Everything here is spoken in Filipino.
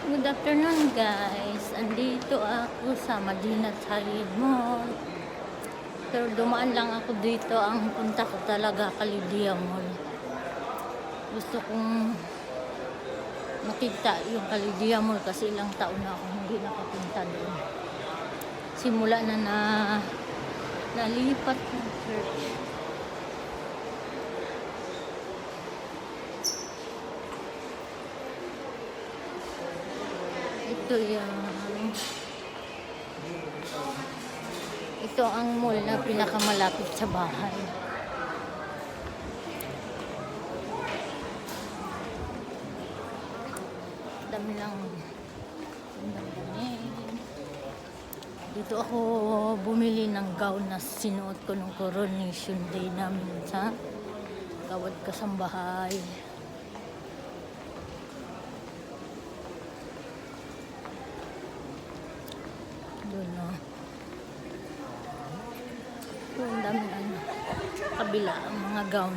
Good afternoon guys. Andito ako sa Madinat Halid Mall. Pero dumaan lang ako dito. Ang punta ko talaga Kalidia Mall. Gusto kong makita yung Kalidia Mall kasi ilang taon na ako hindi nakapunta doon. Simula na nalipat ng church. Ito ang mall na pinakamalapit sa bahay. Dami lang. Dito ako bumili ng gown na sinuot ko nung coronation day namin sa Kawad Kasambahay. Doon no. Ang dami kabila ang mga gown.